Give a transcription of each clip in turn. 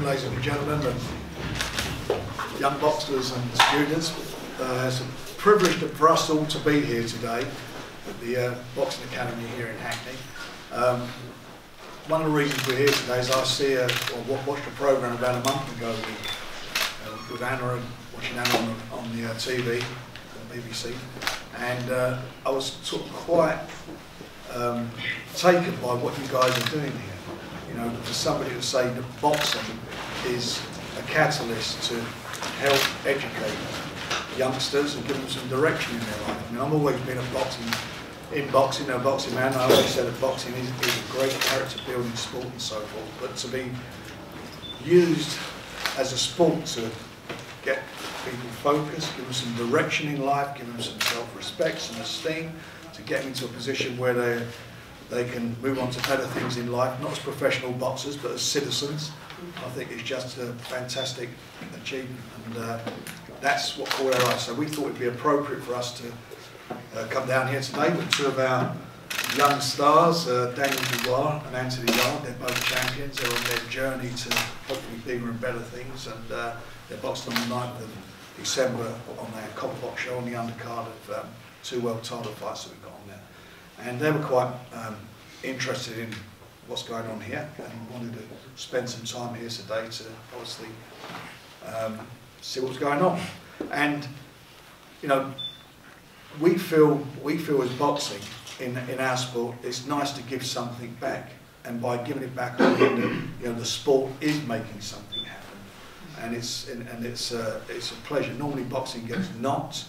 ladies and gentlemen, and young boxers and students. It's a privilege for us all to be here today at the Boxing Academy here in Hackney. One of the reasons we're here today is I watched a programme about a month ago with Anna, and watching Anna on the TV, on BBC, and I was sort of quite taken by what you guys are doing here. You know, for somebody to say that boxing is a catalyst to help educate youngsters and give them some direction in their life. I mean, I've always been a boxing man. I always said that boxing is a great character building sport and so forth, but to be used as a sport to get people focused, give them some direction in life, give them some self-respect, some esteem, to get them into a position where they can move on to better things in life, not as professional boxers, but as citizens. I think it's just a fantastic achievement, and that's what caught our eye. So we thought it'd be appropriate for us to come down here today with two of our young stars, Daniel Dubois and Anthony Yarde. They're both champions. They're on their journey to hopefully bigger and better things, and they're boxed on the 9th of December on their copper box show on the undercard of 2 world title fights that we've got on there. And they were quite interested in what's going on here and wanted to spend some time here today to obviously see what's going on. And you know, we feel as boxing in our sport, it's nice to give something back, and by giving it back, I mean that, you know, the sport is making something happen, and it's a pleasure. Normally boxing gets knocked.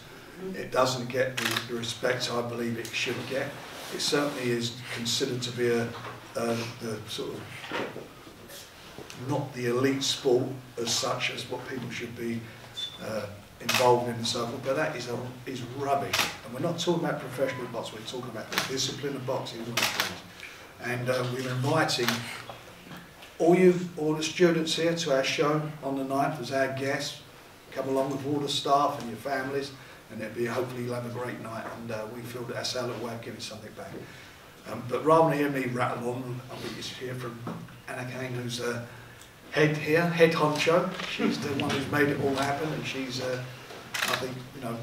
It doesn't get the respect I believe it should get. It certainly is considered to be the sort of not the elite sport as such as what people should be involved in and so forth, but that is rubbish. And we're not talking about professional boxing, we're talking about the discipline of boxing. And we're inviting all the students here to our show on the 9th as our guests. Come along with all the staff and your families, and hopefully you'll have a great night, and we feel that that's our little way of giving something back. But rather than hear me rattle on, I think you should hear from Anna Kane, who's head honcho. She's the one who's made it all happen, and she's, I think, you know,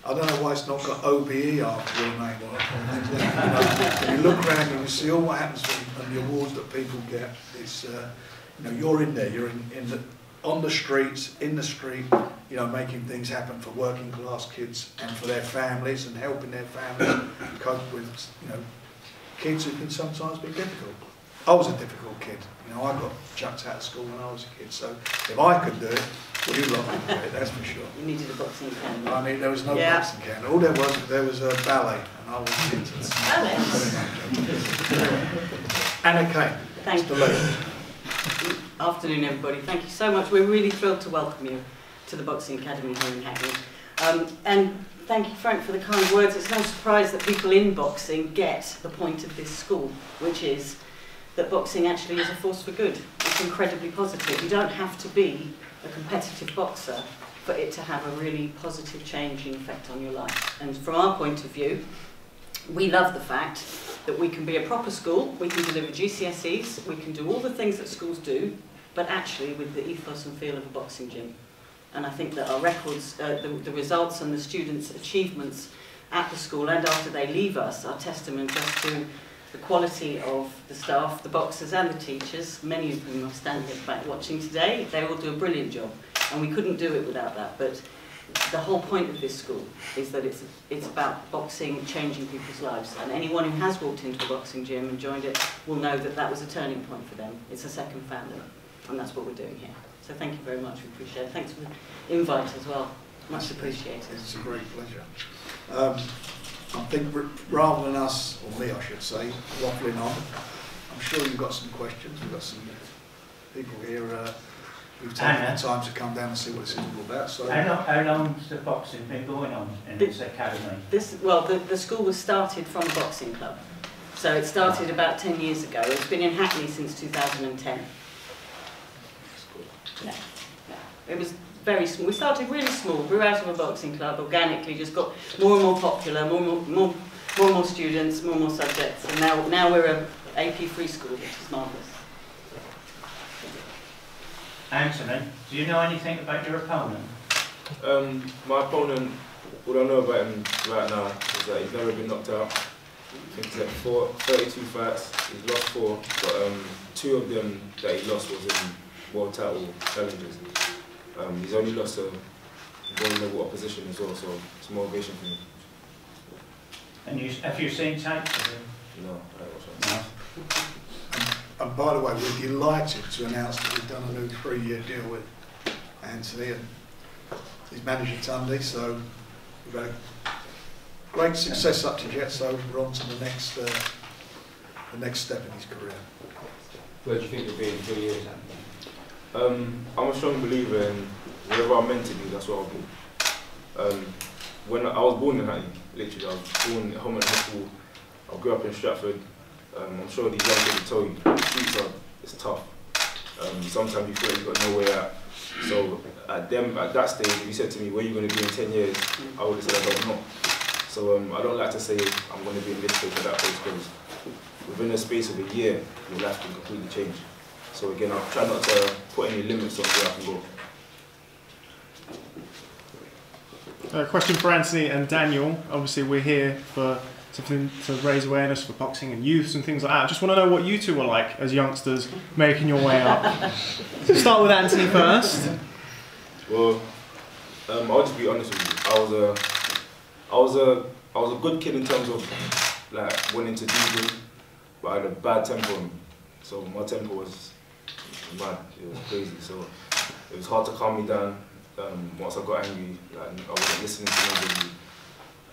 I don't know why it's not got OBE after your name or things like that. You know, when you look around and you see all what happens and the awards that people get, it's, you know, you're in there, you're on the streets, in the street, you know, making things happen for working class kids and for their families, and helping their families cope with, you know, kids who can sometimes be difficult. I was a difficult kid. You know, I got chucked out of school when I was a kid, so if I could do it, well, you lot could do it, that's for sure. You needed a boxing can. I mean, there was no boxing can. All there was a ballet, and I was into it. Ballet? Anna Kane. Thank you. Afternoon, everybody. Thank you so much. We're really thrilled to welcome you to the Boxing Academy here in Hackney. And thank you, Frank, for the kind words. It's no surprise that people in boxing get the point of this school, which is that boxing actually is a force for good. It's incredibly positive. You don't have to be a competitive boxer for it to have a really positive changing effect on your life. And from our point of view, we love the fact that we can be a proper school, we can deliver GCSEs, we can do all the things that schools do, but actually with the ethos and feel of a boxing gym. And I think that our records, the results and the students' achievements at the school and after they leave us are testament just to the quality of the staff, the boxers and the teachers, many of whom are standing at the back watching today. They all do a brilliant job, and we couldn't do it without that. But the whole point of this school is that it's about boxing changing people's lives, and anyone who has walked into a boxing gym and joined it will know that that was a turning point for them. It's a second family, and that's what we're doing here. So thank you very much, we appreciate it. Thanks for the invite as well, much appreciated. It's a great pleasure. I think rather than us, or me I should say, waffling on, I'm sure you've got some questions. We've got some people here who've taken the time to come down and see what this is all about. So how long's the boxing been going on in this academy? The school was started from a boxing club. So it started about 10 years ago. It's been in Hackney since 2010. Yeah. It was very small. We started really small, grew out of a boxing club organically, just got more and more popular, more and more students, more and more subjects, and now we're a AP free school, which is marvellous. Anthony, do you know anything about your opponent? My opponent, all I know about him right now is that he's never been knocked out. I think he's had 32 fights, he's lost 4, but 2 of them that he lost was in world title challenges. He's only lost to world level opposition as well, so it's motivation for me. And have you seen tapes of him? No, I don't watch that. And by the way, we're delighted to announce that we've done a new 3-year deal with Anthony and he's managing Tunde, so we've had a great success up to yet, so we're on to the next step in his career. Where do you think you'll be in 2 years, Anthony? I'm a strong believer in wherever I'm meant to be, that's what I'll be. When I was born in Hackey, literally, I was born at home at high school. I grew up in Stratford. I'm sure these young people tell you, the streets it's tough. Sometimes you feel like you've got no way out. So at that stage, if you said to me, where are you going to be in 10 years, I would have said I don't know. So I don't like to say I'm going to be in this place or that place, because within the space of a year, your life can completely change. So again, I'll try not to put any limits on where I can go. Question for Anthony and Daniel. Obviously, we're here for something to raise awareness for boxing and youths and things like that. I just want to know what you two were like as youngsters making your way up. So start with Anthony first. Well, I'll just be honest with you. I was a good kid in terms of like wanting to do good, but I had a bad temper on me. So my temper was mad. It was crazy. So it was hard to calm me down. Once I got angry, like, I wasn't listening to nobody.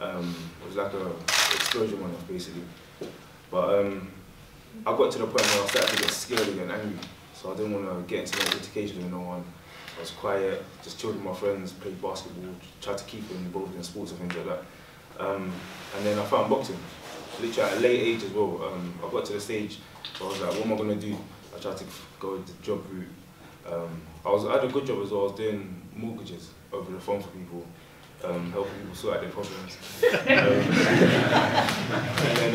It was like a explosion went off basically. But I got to the point where I started to get scared and angry. So I didn't want to get into no altercation with no one. I was quiet, just chilled with my friends, played basketball, tried to keep involved in sports and things like that. And then I found boxing, literally at a late age as well. I got to the stage where I was like, what am I going to do? I tried to go the job route. I had a good job as well. I was doing mortgages over the phone for people, helping people sort out their problems. And then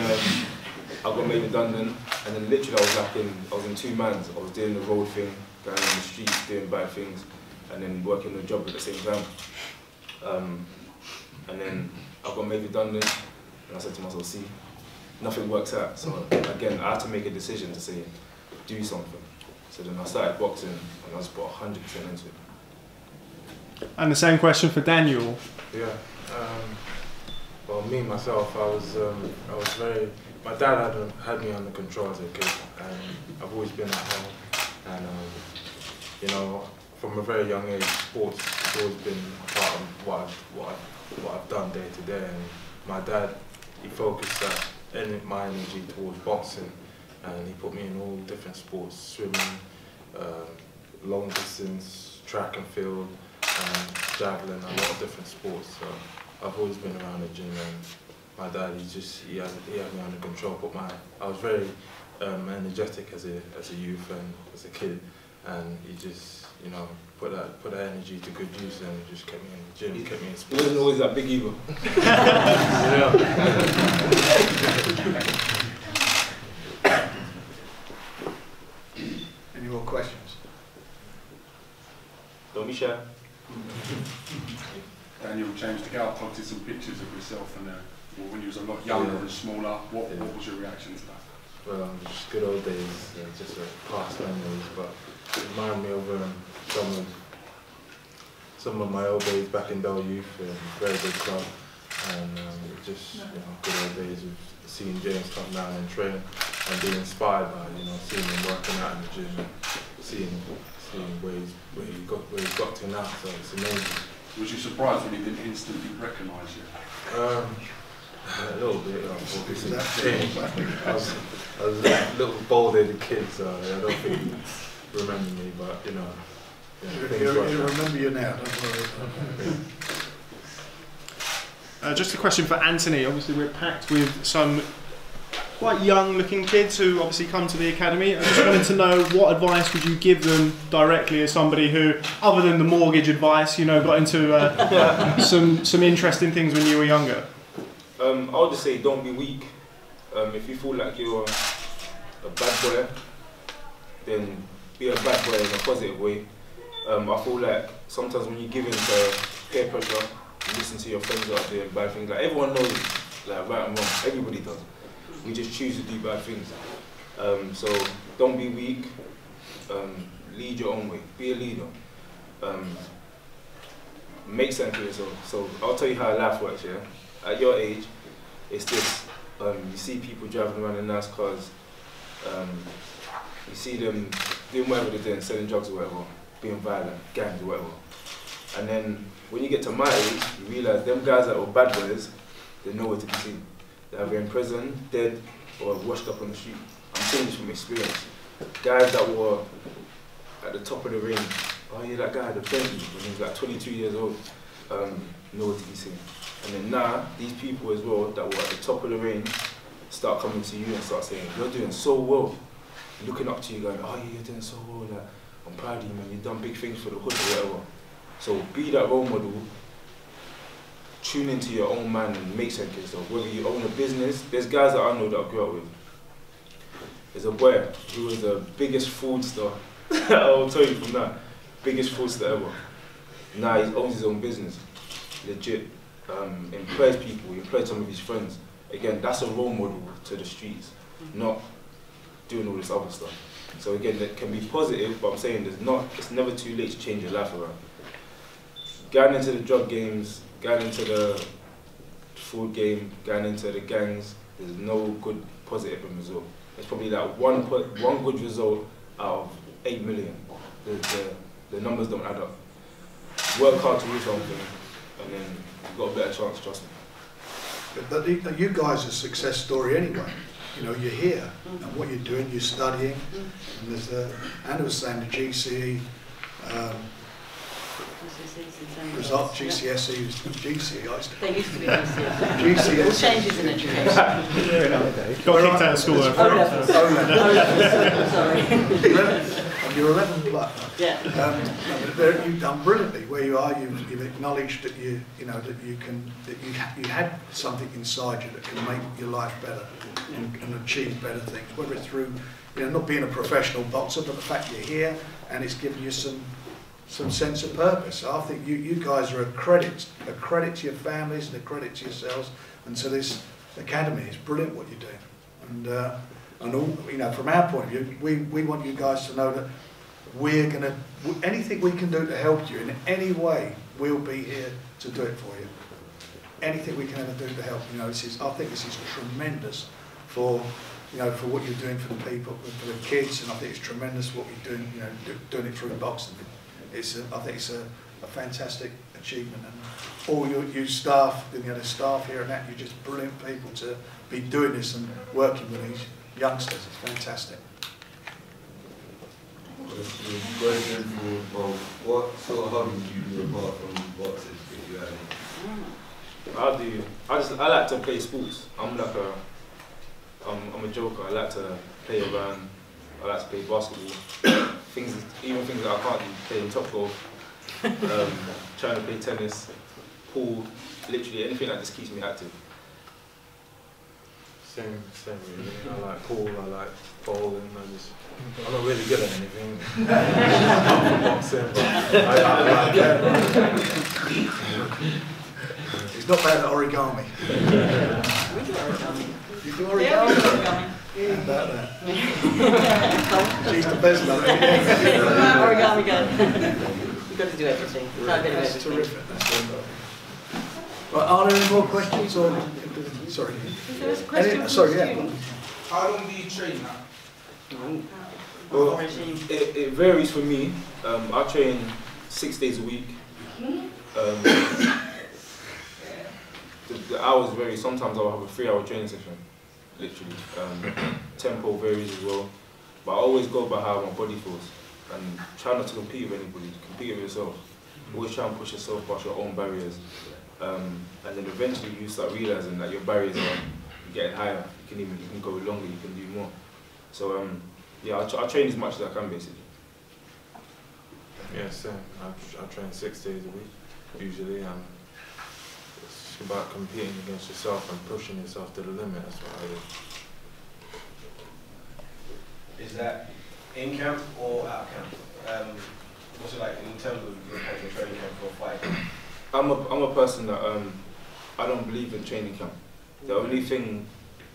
I got made redundant, and then literally I was in 2 mans. I was doing the road thing, going on the streets, doing bad things, and then working the job at the same time. And then I got made redundant, and I said to myself, see, nothing works out. So again, I had to make a decision to say, do something. So then I started boxing, and I just put 100% into it. And the same question for Daniel. Yeah. Well, me myself, I was very. My dad had me under control as a kid, and I've always been at home. And you know, from a very young age, sports has always been part of what I've done day to day. And my dad, he focused my energy towards boxing, and he put me in all different sports: swimming, long distance, track and field, javelin, a lot of different sports. So I've always been around the gym, and my dad, he had me under control. I was very energetic as a youth and as a kid, and he just, you know, put that energy to good use, and just kept me in the gym, kept me in sports. It wasn't always that big ego. Any more questions? Don't be shy. Daniel, James, to get up, posted some pictures of yourself and when you was a lot younger and smaller. What was your reaction to that? Well, just good old days, just past memories, but it reminded me of some of my old days back in Bell Youth, very good club, and just, you know, good old days of seeing James come down and train and being inspired by, you know, seeing him working out in the gym, and seeing where he's got to now. So it's amazing. Was you surprised when he didn't instantly recognise you? A little bit, obviously. I was a little bald-headed kid, so I don't think he remembered me, but you know. He'll remember you now, don't worry. Just a question for Anthony. Obviously, we're packed with some quite young-looking kids who obviously come to the academy. I just wanted to know, what advice would you give them directly as somebody who, other than the mortgage advice, you know, got into some interesting things when you were younger? I'll just say, don't be weak. If you feel like you're a bad boy, then be a bad boy in a positive way. I feel like sometimes when you give in to peer pressure, you listen to your friends that are doing bad things. Like everyone knows, like right and wrong. Everybody does. We just choose to do bad things. So don't be weak. Lead your own way. Be a leader. Make something for yourself. So I'll tell you how life works. Yeah. At your age, it's this. You see people driving around in nice cars. You see them doing whatever they're doing, selling drugs or whatever, being violent, gangs or whatever. And then when you get to my age, you realise them guys that were bad boys, they're nowhere to be seen. They're either in prison, dead, or washed up on the street. I'm saying this from experience. Guys that were at the top of the range, oh yeah, that guy had a Bentley when he was like 22 years old, nowhere to be seen. And then now, these people as well that were at the top of the range start coming to you and start saying, you're doing so well. Looking up to you going, oh yeah, you're doing so well, like, I'm proud of you, man, you've done big things for the hood or whatever. So be that role model, tune into your own man and make something of yourself. Whether you own a business, there's guys that I know that I grew up with. There's a boy who was the biggest fraudster, I'll tell you from that, biggest fraudster ever. Now he owns his own business, legit. Employs people, he employs some of his friends. Again, that's a role model to the streets, not doing all this other stuff. So again, that can be positive, but I'm saying it's never too late to change your life around. Going into the drug games, going into the food game, going into the gangs, there's no good positive end result. It's probably like one good result out of 8 million. The numbers don't add up. Work hard to do something, and then you've got a better chance, trust me. But you guys are a success story anyway. You know, you're here, and what you're doing, you're studying, and there's Anna was saying the GCE result, GCSE, GCE, I used to They used to be GCSE. GCSE. All changes in education. Got kicked out of school. Sorry. You're 11 plus. Yeah. You've done brilliantly where you are. You've acknowledged that you had something inside you that can make your life better and achieve better things. Whether it's through, not being a professional boxer, but the fact you're here and it's given you some sense of purpose. So I think you guys are a credit to your families and a credit to yourselves and to this academy. It's brilliant what you're doing. And all, from our point of view, we want you guys to know that we're going to, anything we can do to help you in any way, we'll be here to do it for you. Anything we can ever do to help, I think this is tremendous for what you're doing for the people, for the kids, and I think it's tremendous what you're doing, doing it through boxing. I think it's a fantastic achievement, and all you staff, the staff here and that, you're just brilliant people to be doing this and working with these youngsters. It's fantastic. What sort of hobbies do you do apart from boxing, if you have any? I like to play sports. I'm a joker. I like to play around. I like to play basketball. Even things that I can't do, playing top golf, trying to play tennis, pool, literally anything that just keeps me active. Same really. I like pool, I like bowling, I'm not really good at anything. I'm boxing, but I like It's not bad at origami. We do origami. You do origami? Yeah, we do origami. How about that? She's the best at it. Origami gun. You've got to do everything. Try a bit of That's everything. terrific. That's wonderful. Right, are there any more questions? Or, sorry. There's a question. Sorry, yeah. How long do you train now? Well, it varies for me. I train 6 days a week. The hours vary. Sometimes I'll have a 3-hour training session, literally. Tempo varies as well. But I always go by how my body feels and try not to compete with anybody. Compete with yourself. Always try and push yourself past your own barriers. And then eventually you start realizing that your barriers are getting higher. You can go longer. You can do more. So yeah, I train as much as I can basically. Yeah, same. I train 6 days a week usually. It's about competing against yourself and pushing yourself to the limit. That's what I do. Is that in camp or out of camp? What's it like in terms of your kind of training camp for a fight? I'm a person that I don't believe in training camp. The only thing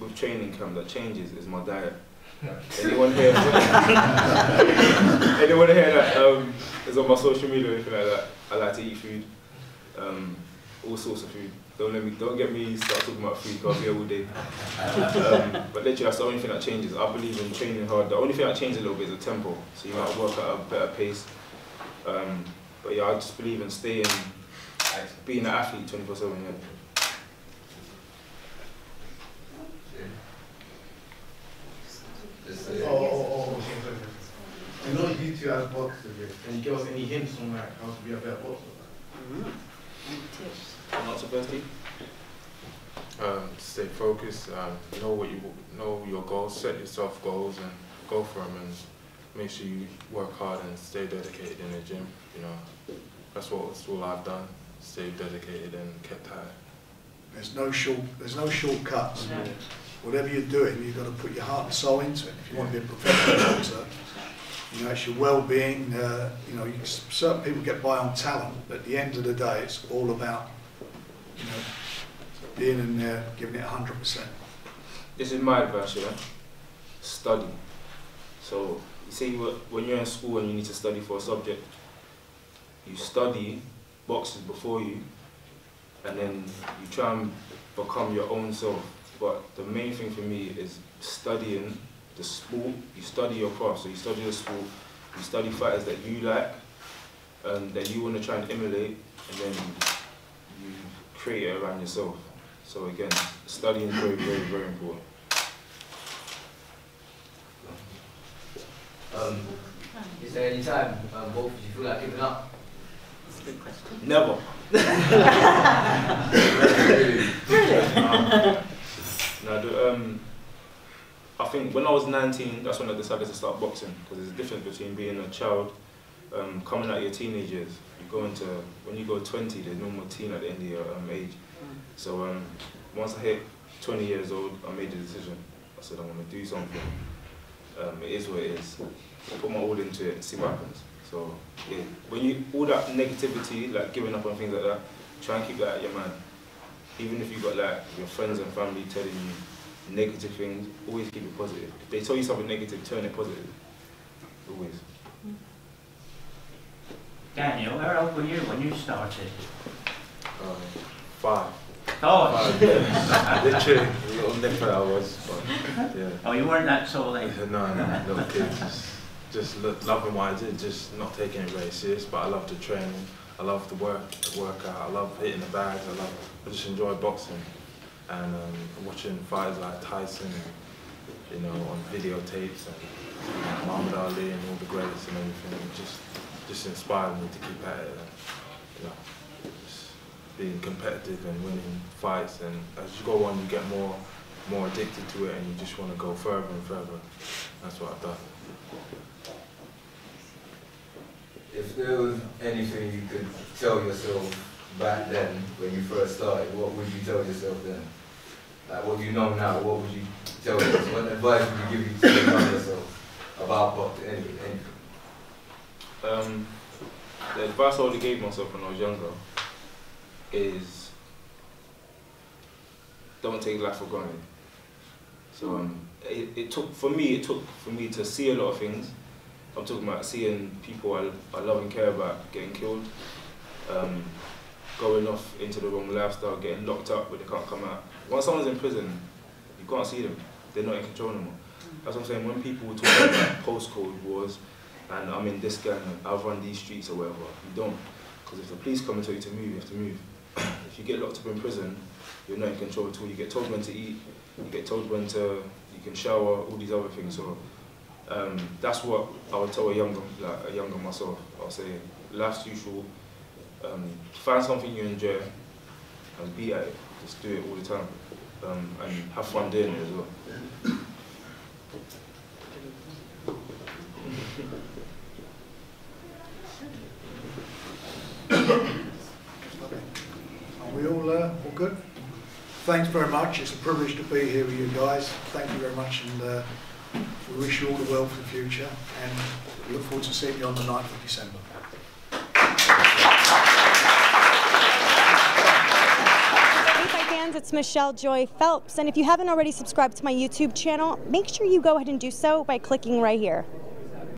with training camp that changes is my diet. Anyone here? Anyone here that is on my social media or anything like that? I like to eat food, all sorts of food. Don't get me start talking about food. 'Cause I'll be here all day. But literally, that's the only thing that changes. I believe in training hard. The only thing that changes a little bit is the tempo. So you might work at a better pace. But yeah, I just believe in staying, being an athlete 24/7. Yeah. I know you two as boxers, can you give us any hints on like how to be a better boxer? Not so thirsty. Stay focused. Know your goals. Set yourself goals and go for them. And make sure you work hard and stay dedicated in the gym. You know, that's all I've done. Stay dedicated and kept at it. There's no shortcuts. No. Whatever you're doing, you've got to put your heart and soul into it. If you want to be a professional boxer, you know, it's your well-being. You know, certain people get by on talent, but at the end of the day, it's all about, you know, being in there, giving it 100%. This is my advice, yeah. Study. So you see, when you're in school and you need to study for a subject, you study boxes before you, and then you try and become your own self. But the main thing for me is studying the sport. You study your craft, so you study the sport, you study fighters that you like, that you want to try and emulate, and then you create it around yourself. So again, studying is very, very, very important. Is there any time both of you feel like giving up? That's a good question. Never. I think when I was 19, that's when I decided to start boxing, because there's a difference between being a child, coming out of your teenage years. When you go 20, there's no more teen at the end of your age. So once I hit 20 years old, I made the decision. I said I'm going to do something. It is what it is. Put my all into it and see what happens. So yeah, when all that negativity, like giving up on things like that, try and keep that at your mind. Even if you've got like your friends and family telling you negative things, always keep it positive. If they tell you something negative, turn it positive. Always. Daniel, how old were you when you started? 5. Oh, Literally, a little nipper I was. But, yeah. Oh, you weren't that tall then? No, little kid. Just loving what I did, just not taking it very serious. But I love the training. I love the workout. I love hitting the bags. I just enjoy boxing and watching fighters like Tyson, and, you know, on videotapes, and Muhammad Ali and all the greats and everything. It just inspired me to keep at it. And, you know, just being competitive and winning fights. And as you go on, you get more addicted to it, and you just want to go further and further. That's what I've done. If there was anything you could tell yourself back then, when you first started, what would you tell yourself then? Like what you know now, what would you tell yourself? What advice would you give you to yourself about boxing? Anything? The advice I would have gave myself when I was younger is don't take life for granted. So it took for me to see a lot of things. I'm talking about seeing people I love and care about getting killed, going off into the wrong lifestyle, getting locked up where they can't come out. Once someone's in prison, you can't see them. They're not in control anymore. That's what I'm saying. When people talk about postcode wars and I'm in this gang and I've run these streets or whatever, you don't. Because if the police come and tell you to move, you have to move. If you get locked up in prison, you're not in control at all. You get told when to eat, you get told when you can shower, all these other things. So that's what I would tell a younger myself. I'll say, life's too short. Find something you enjoy and be at it. Just do it all the time, and have fun doing it as well. Are we all good? Thanks very much. It's a privilege to be here with you guys. Thank you very much, and we wish you all the well for the future, and we look forward to seeing you on the 9th of December. Fans, it's Michelle Joy Phelps, and if you haven't already subscribed to my YouTube channel, make sure you go ahead and do so by clicking right here.